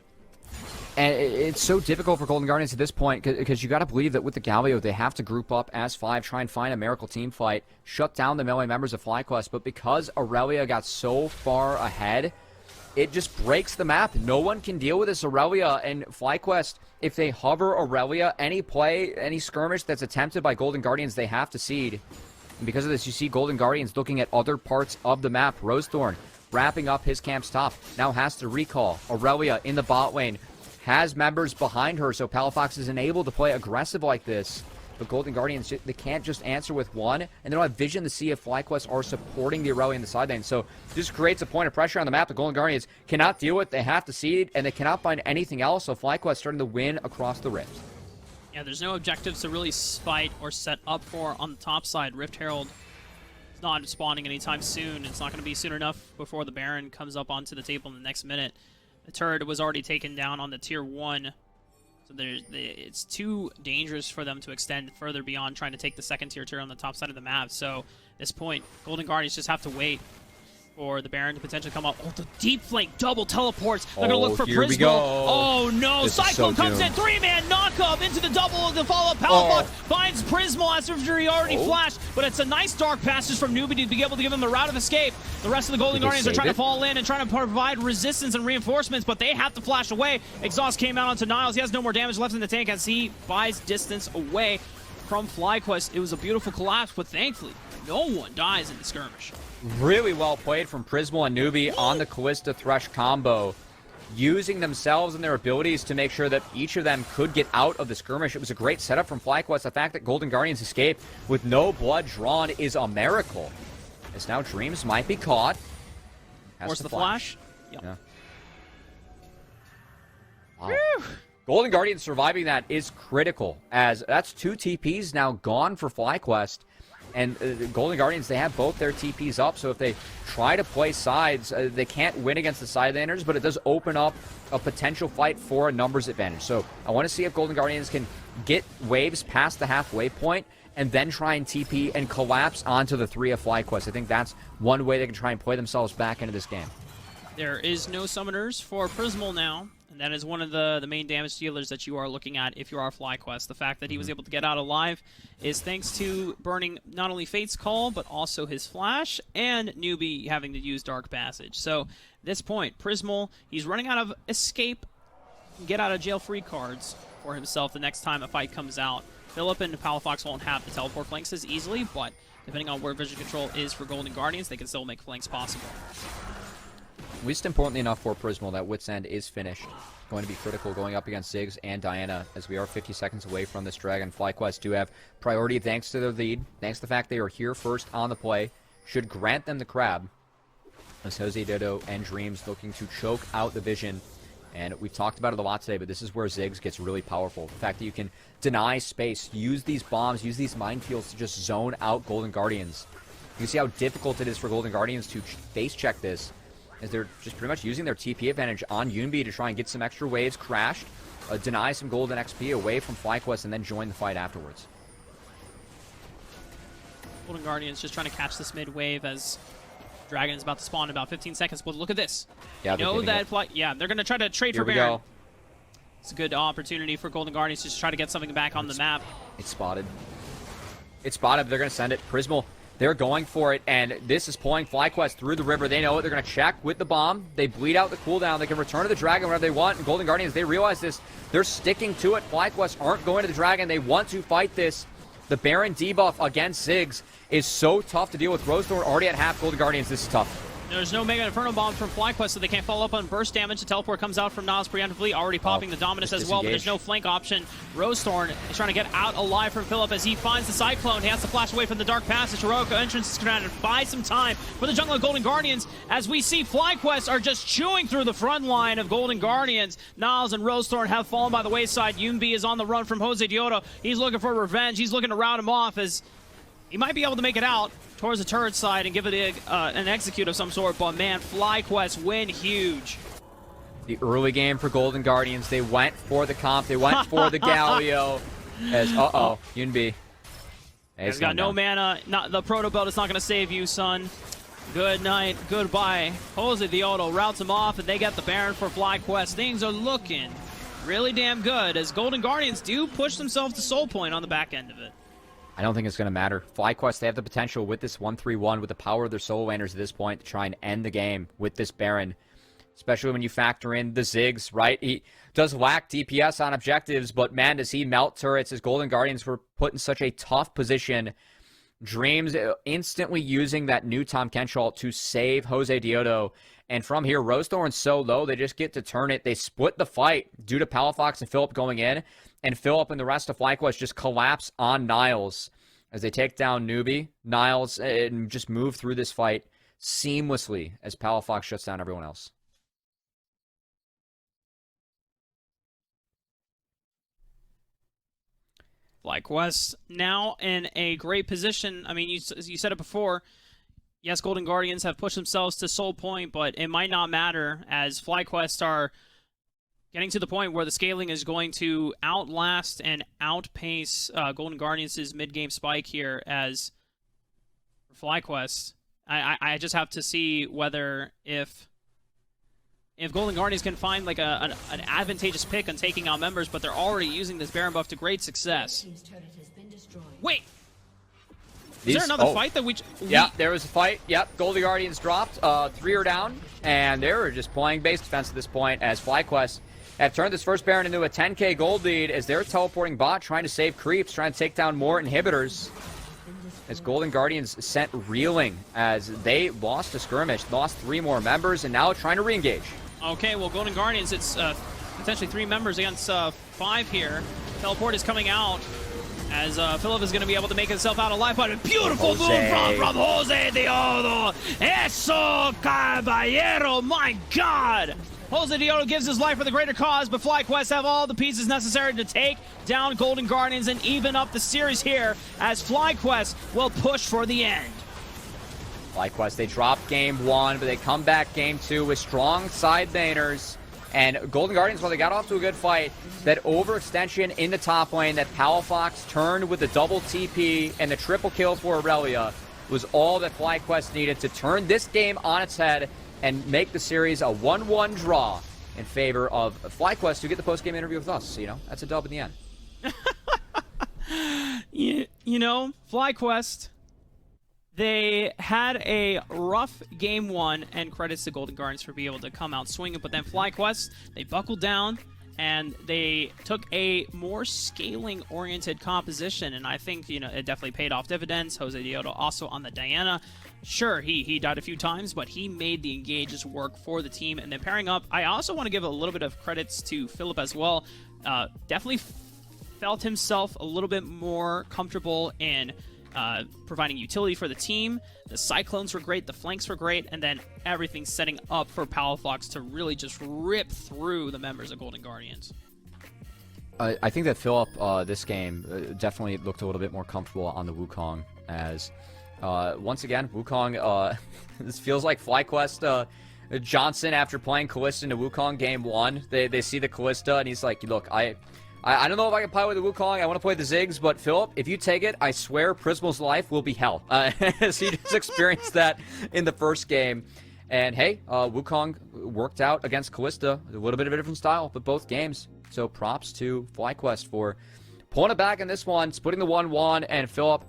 And it's so difficult for Golden Guardians at this point because you got to believe that with the Galio, they have to group up as 5, try and find a miracle team fight, shut down the melee members of FlyQuest. But because Aurelia got so far ahead, it just breaks the map. No one can deal with this Aurelia, and FlyQuest, if they hover Aurelia, any play, any skirmish that's attempted by Golden Guardians, they have to cede. And because of this, you see Golden Guardians looking at other parts of the map. Rosethorn wrapping up his camp's top, now has to recall. Aurelia in the bot lane, has members behind her, so Palafox isn't able to play aggressive like this. But Golden Guardians, they can't just answer with one, and they don't have vision to see if FlyQuest are supporting the Aurelia in the side lane. So this creates a point of pressure on the map the Golden Guardians cannot deal with. They have to cede, and they cannot find anything else, so FlyQuest starting to win across the Rift. Yeah, there's no objectives to really fight or set up for on the top side. Rift Herald is not spawning anytime soon. It's not going to be soon enough before the Baron comes up onto the table in the next minute. The turret was already taken down on the tier 1. So it's too dangerous for them to extend further beyond trying to take the second tier on the top side of the map. So at this point, Golden Guardians just have to wait for the Baron to potentially come up. Oh, the deep flank double teleports. They're going to look for Prismal. Oh, no. Cyclone comes in. 3-man knock-up into the double of the follow-up. Palafox finds Prismal as if he already flashed, but it's a nice dark passage from Newbie to be able to give him the route of escape. The rest of the Golden Guardians are trying to fall in and trying to provide resistance and reinforcements, but they have to flash away. Exhaust came out onto Niles. He has no more damage left in the tank as he buys distance away from FlyQuest. It was a beautiful collapse, but thankfully, no one dies in the skirmish. Really well played from Prismal and Newbie on the Callista Thresh combo. using themselves and their abilities to make sure that each of them could get out of the skirmish. It was a great setup from FlyQuest. The fact that Golden Guardians escape with no blood drawn is a miracle. As now Dreams might be caught. Force the flash. Yep. Yeah. Wow. Golden Guardians surviving that is critical, as that's 2 TPs now gone for FlyQuest. And Golden Guardians, they have both their TPs up, so if they try to play sides, they can't win against the sidelanders, but it does open up a potential fight for a numbers advantage. So I want to see if Golden Guardians can get waves past the halfway point and then try and TP and collapse onto the 3 of FlyQuest. I think that's one way they can try and play themselves back into this game. There is no summoners for Prismal now, and that is one of the main damage dealers that you are looking at if you are FlyQuest. The fact that he was able to get out alive is thanks to burning not only Fate's Call, but also his Flash, and Newbie having to use Dark Passage. So, this point, Prismal, he's running out of escape, get out of jail free cards for himself the next time a fight comes out. Philip and Palafox won't have the teleport flanks as easily, but depending on where vision control is for Golden Guardians, they can still make flanks possible. At least importantly enough for Prismal, that Wit's End is finished. Going to be critical going up against Ziggs and Diana, as we are 50 seconds away from this Dragon. FlyQuest do have priority thanks to their lead, thanks to the fact they are here first on the play. Should grant them the crab, as Jose Dodo and Dreams looking to choke out the vision. And we've talked about it a lot today, but this is where Ziggs gets really powerful. The fact that you can deny space, use these bombs, use these minefields to just zone out Golden Guardians. You can see how difficult it is for Golden Guardians to face check this, as they're just pretty much using their TP advantage on Yunbi to try and get some extra waves crashed, deny some golden XP away from FlyQuest, and then join the fight afterwards. Golden Guardians just trying to catch this mid wave as Dragon is about to spawn in about 15 seconds. But look at this. Yeah, they're going to try to trade for Baron. Here we go. It's a good opportunity for Golden Guardians to just try to get something back on the map. It's spotted. It's spotted, but they're going to send it. Prismal, they're going for it, and this is pulling FlyQuest through the river. They know it. They're going to check with the bomb. They bleed out the cooldown. They can return to the Dragon whenever they want, and Golden Guardians, they realize this. They're sticking to it. FlyQuest aren't going to the Dragon. They want to fight this. The Baron debuff against Ziggs is so tough to deal with. Rosethorn already at half. Golden Guardians, this is tough. There's no Mega Inferno Bomb from FlyQuest, so they can't follow up on burst damage. The teleport comes out from Niles preemptively, already popping the Dominus as well, but there's no flank option. Rosethorn is trying to get out alive from Philip as he finds the Cyclone. He has to flash away from the Dark Passage. Heroic entrance is going to buy some time for the jungle of Golden Guardians, as we see FlyQuest are just chewing through the front line of Golden Guardians. Niles and Rosethorn have fallen by the wayside. Yunbi is on the run from Jose Dioto. He's looking for revenge. He's looking to rout him off, as he might be able to make it out towards the turret side and give it an execute of some sort, but man, FlyQuest win huge. The early game for Golden Guardians, they went for the comp, they went for the Galio. As, Yunbi. He's got no mana. The Proto Belt is not going to save you, son. Good night, goodbye. Jose Dioto routes him off, and they get the Baron for FlyQuest. Things are looking really damn good, as Golden Guardians do push themselves to Soul Point on the back end of it. I don't think it's going to matter. FlyQuest, they have the potential with this 1-3-1, with the power of their solo laners at this point, to try and end the game with this Baron. Especially when you factor in the Ziggs, right? He does lack DPS on objectives, but man, does he melt turrets, as Golden Guardians were put in such a tough position. Dreams instantly using that new Tom Kenshall to save Jose Dioto. And from here, Rosethorn's so low, they just get to turn it. They split the fight due to Palafox and Philip going in. And Philip and the rest of FlyQuest just collapse on Niles as they take down Newbie, Niles, and just move through this fight seamlessly as Palafox shuts down everyone else. FlyQuest now in a great position. I mean, you said it before. Yes, Golden Guardians have pushed themselves to Soul Point, but it might not matter, as FlyQuest are getting to the point where the scaling is going to outlast and outpace Golden Guardians' mid-game spike here. As for FlyQuest, I just have to see whether if Golden Guardians can find like an advantageous pick on taking out members, but they're already using this Baron buff to great success. Wait! Is there another fight that we... Yeah, there was a fight. Yep, Golden Guardians dropped. 3 are down, and they were just playing base defense at this point, as FlyQuest have turned this first Baron into a 10k gold lead, as they're teleporting bot, trying to save creeps, trying to take down more inhibitors. As Golden Guardians sent reeling, as they lost a skirmish, lost 3 more members, and now trying to re-engage. Okay, well, Golden Guardians, it's potentially 3 members against 5 here. Teleport is coming out as Philip is going to be able to make himself out alive. But a beautiful move from Jose Diodo. Eso, caballero, my God. Jose Diodo gives his life for the greater cause, but FlyQuest have all the pieces necessary to take down Golden Guardians and even up the series here as FlyQuest will push for the end. FlyQuest, they dropped game 1, but they come back game 2 with strong side baners. And Golden Guardians, while they got off to a good fight, that overextension in the top lane, that Palafox turned with the double TP and the triple kill for Aurelia was all that FlyQuest needed to turn this game on its head and make the series a 1-1 draw in favor of FlyQuest, who get the post-game interview with us. You know, that's a dub in the end. you know, FlyQuest, they had a rough game 1, and credits to Golden Guardians for being able to come out swinging, but then FlyQuest, they buckled down, and they took a more scaling-oriented composition, and I think, you know, it definitely paid off dividends. Jose Diodo also on the Diana. Sure, he died a few times, but he made the engages work for the team, and then pairing up, I also want to give a little bit of credits to Philip as well. Definitely felt himself a little bit more comfortable in providing utility for the team. The Cyclones were great, the flanks were great, and then everything's setting up for Palafox to really just rip through the members of Golden Guardians. I think that Philip, this game, definitely looked a little bit more comfortable on the Wukong as, once again, Wukong, this feels like FlyQuest, Johnson, after playing Kalista into Wukong game 1, they see the Kalista, and he's like, look, I don't know if I can play with the Wukong. I want to play the Ziggs, but Philip, if you take it, I swear Prismal's life will be hell. As he just experienced that in the first game. And hey, Wukong worked out against Kalista. A little bit of a different style, but both games. So props to FlyQuest for pulling it back in this one, splitting the 1-1. And Philip,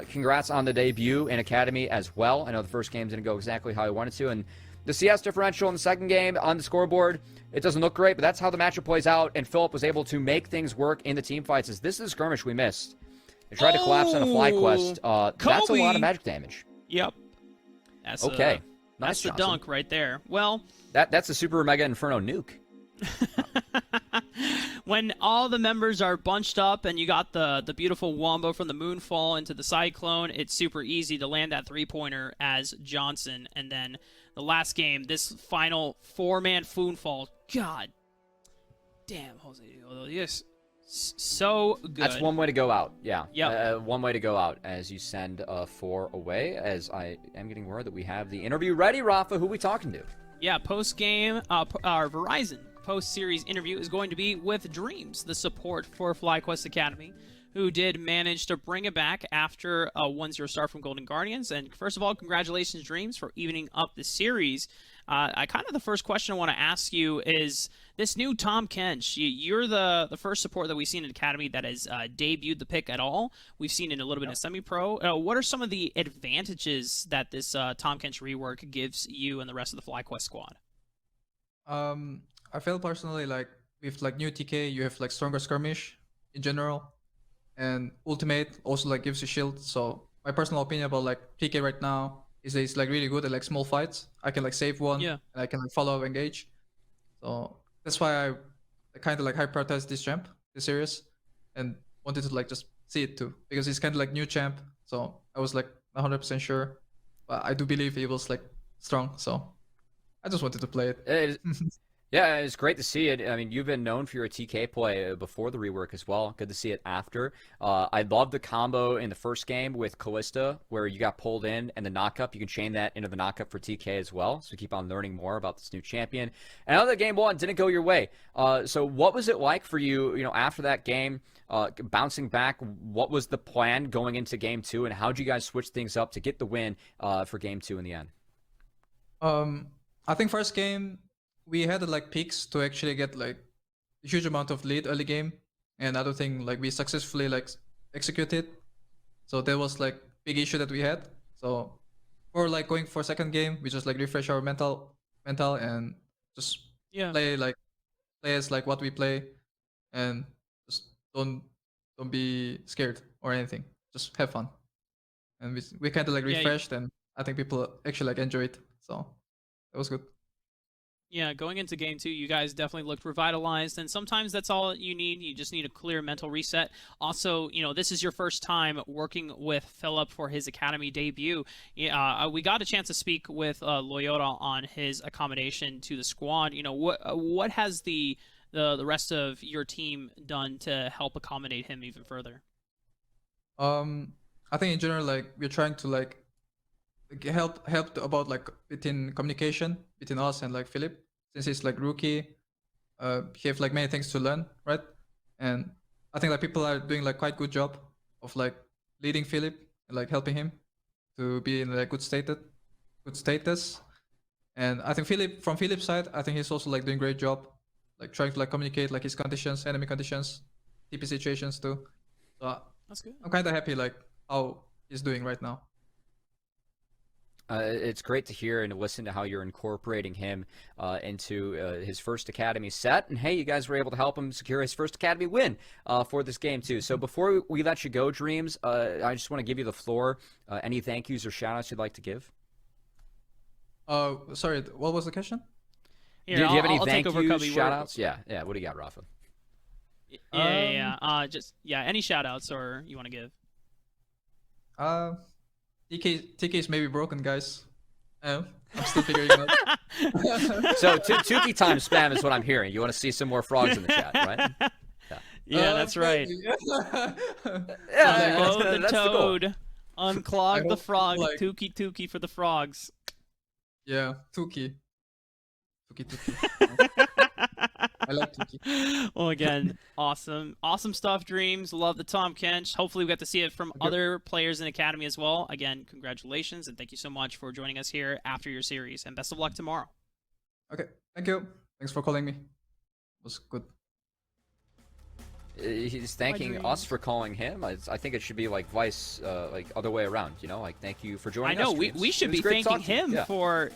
congrats on the debut in Academy as well. I know the first game didn't go exactly how I wanted to. And the CS differential in the second game on the scoreboard, it doesn't look great, but that's how the matchup plays out, and Philip was able to make things work in the team fights. As this is a skirmish we missed. They tried to collapse on a FlyQuest. That's a lot of magic damage. Yep. That's okay. Nice, that's the dunk right there. Well, that's a Super Mega Inferno nuke. When all the members are bunched up and you got the beautiful wombo from the Moonfall into the Cyclone, it's super easy to land that 3-pointer as Johnson. And then the last game, this final 4-man Foonfall, God damn, Jose, yes, so good. That's one way to go out, yeah. Yep. One way to go out as you send 4 away, as I am getting word that we have the interview ready. Rafa, who are we talking to? Yeah, post-game, our Verizon post-series interview is going to be with Dreams, the support for FlyQuest Academy, who did manage to bring it back after a 1-0 start from Golden Guardians. And first of all, congratulations, Dreams, for evening up the series. The first question I want to ask you is this new Tom Kench. You're the first support that we've seen in Academy that has debuted the pick at all. We've seen it a little bit in semi-pro. What are some of the advantages that this Tom Kench rework gives you and the rest of the FlyQuest squad? I feel personally like with like new TK, you have like stronger skirmish in general, and ultimate also like gives you shield. So my personal opinion about like TK right now is that it's like really good at like small fights. I can like save one, and I can like follow up engage. So that's why I kind of like hyper-prioritized this champ, this series, and wanted to like just see it too, because he's kind of like new champ. So I was like 100% sure, but I do believe he was like strong. So I just wanted to play it. Yeah, it's great to see it. I mean, you've been known for your TK play before the rework as well. Good to see it after. I love the combo in the first game with Kalista, where you got pulled in and the knockup. You can chain that into the knockup for TK as well. So keep on learning more about this new champion. And another game 1 didn't go your way. So what was it like for you, after that game, bouncing back? What was the plan going into game 2, and how did you guys switch things up to get the win for game 2 in the end? I think first game, we had like peaks to actually get like a huge amount of lead early game, and other thing like we successfully like executed. So that was like big issue that we had. So for like going for second game, we just like refresh our mental and just play as like what we play, and just don't be scared or anything. Just have fun, and we kind of like refreshed, and I think people actually like enjoy it. So that was good. Yeah, going into game 2, you guys definitely looked revitalized, and sometimes that's all you need. You just need a clear mental reset. Also, this is your first time working with Philip for his academy debut. We got a chance to speak with Loyola on his accommodation to the squad. What has the rest of your team done to help accommodate him even further? I think in general, like we're trying to like help about like between communication between us and like Philip, since he's like rookie. He have like many things to learn, right? And I think like people are doing like quite good job of like leading Philip and like helping him to be in like good status. And I think from Philip's side, I think he's also like doing great job, like trying to like communicate like his conditions, enemy conditions, TP situations too. So That's good. I'm kind of happy like how he's doing right now. It's great to hear and listen to how you're incorporating him into his first Academy set. And hey, you guys were able to help him secure his first Academy win for this game too. So before we let you go, Dreams, I just want to give you the floor. Any thank yous or shout outs you'd like to give? Sorry, what was the question? Here, Do you have any I'll thank take over, yous, Cubby. shout outs? Yeah. What do you got, Rafa? Yeah. Any shout outs or you want to give? TK is maybe broken, guys. I'm still figuring it out. So Tuki time spam is what I'm hearing. You want to see some more frogs in the chat, right? Yeah, that's right. Yeah, Load the that's toad. Unclog the frog. like- Tuki for the frogs. Yeah, Tuki. Tuki. I like Tuki. Well, again, awesome stuff, Dreams. Love the Tom Kench. Hopefully we get to see it from other players in Academy as well. Again, congratulations, and thank you so much for joining us here after your series, and best of luck tomorrow. Okay, thank you. Thanks for calling me. It was good. He's thanking us for calling him. I think it should be like vice, like other way around. Like thank you for joining I know us. we should be great thanking talking to you. him for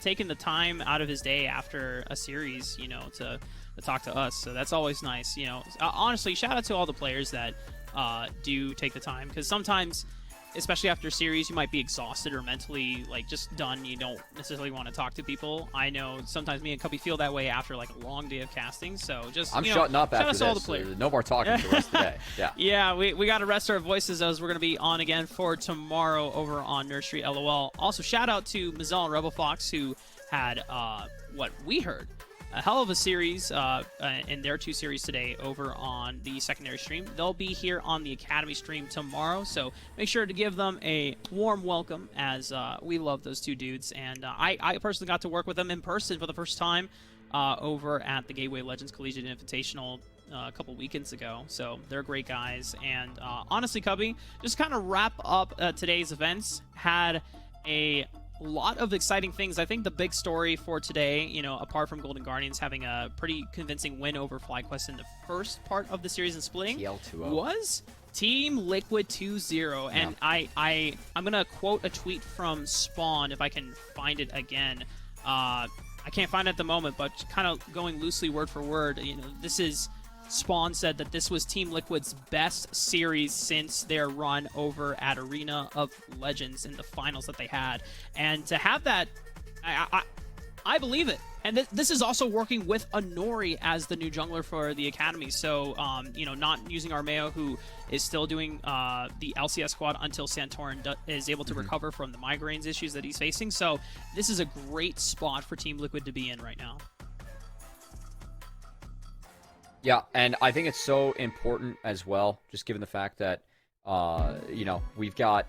taking the time out of his day after a series, to talk to us. So that's always nice. Honestly, shout out to all the players that do take the time, because sometimes, especially after a series, you might be exhausted or mentally like just done. You don't necessarily want to talk to people. I know sometimes me and Cubby feel that way after like a long day of casting. So just I'm shutting up after shout out this. to all the players. No more talking for the rest of the day. Yeah. Yeah, we got to rest our voices as we're going to be on again for tomorrow over on Nursery LOL. Also, shout out to Mazel and Rebel Fox, who had what we heard, a hell of a series in their 2 series today over on the secondary stream. They'll be here on the Academy stream tomorrow, so make sure to give them a warm welcome, as we love those 2 dudes. And I personally got to work with them in person for the first time over at the Gateway Legends Collegiate Invitational a couple weekends ago. So they're great guys. And honestly, Cubby, just kind of wrap up today's events, had a lot of exciting things. I think the big story for today, apart from Golden Guardians having a pretty convincing win over FlyQuest in the first part of the series and splitting, was Team Liquid 2-0. And I'm gonna quote a tweet from Spawn if I can find it again. I can't find it at the moment, but kind of going loosely word for word, this is Spawn said that this was Team Liquid's best series since their run over at Arena of Legends in the finals that they had. And to have that, I believe it. And this is also working with Anori as the new jungler for the Academy. So, not using Armeo, who is still doing the LCS squad until Santorin is able to recover from the migraines issues that he's facing. So this is a great spot for Team Liquid to be in right now. Yeah, and I think it's so important as well, just given the fact that, we've got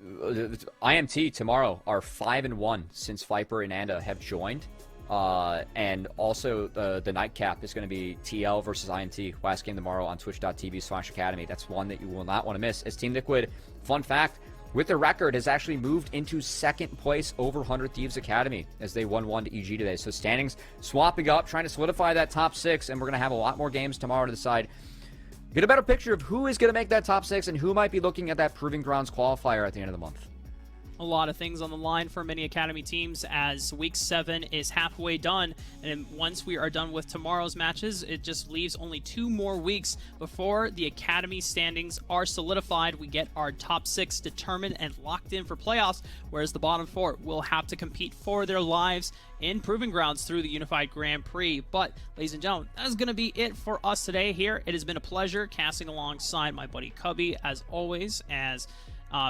IMT tomorrow are 5-1 since Viper and Anda have joined. And also the nightcap is going to be TL versus IMT, last game tomorrow on twitch.tv/academy. That's one that you will not want to miss. As Team Liquid, fun fact, with their record, has actually moved into 2nd place over 100 Thieves Academy as they won 1 to EG today. So standings swapping up, trying to solidify that top 6, and we're going to have a lot more games tomorrow to decide. Get a better picture of who is going to make that top 6 and who might be looking at that Proving Grounds qualifier at the end of the month. a lot of things on the line for many Academy teams as Week 7 is halfway done. And once we are done with tomorrow's matches, it just leaves only 2 more weeks before the Academy standings are solidified. We get our top 6 determined and locked in for playoffs, whereas the bottom 4 will have to compete for their lives in Proving Grounds through the Unified Grand Prix. But, ladies and gentlemen, that is going to be it for us today here. It has been a pleasure casting alongside my buddy Cubby, as always, as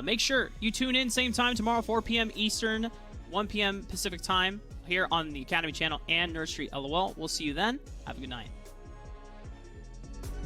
make sure you tune in same time tomorrow, 4 p.m. Eastern, 1 p.m. Pacific time here on the Academy channel and Nerd Street LOL. We'll see you then. Have a good night.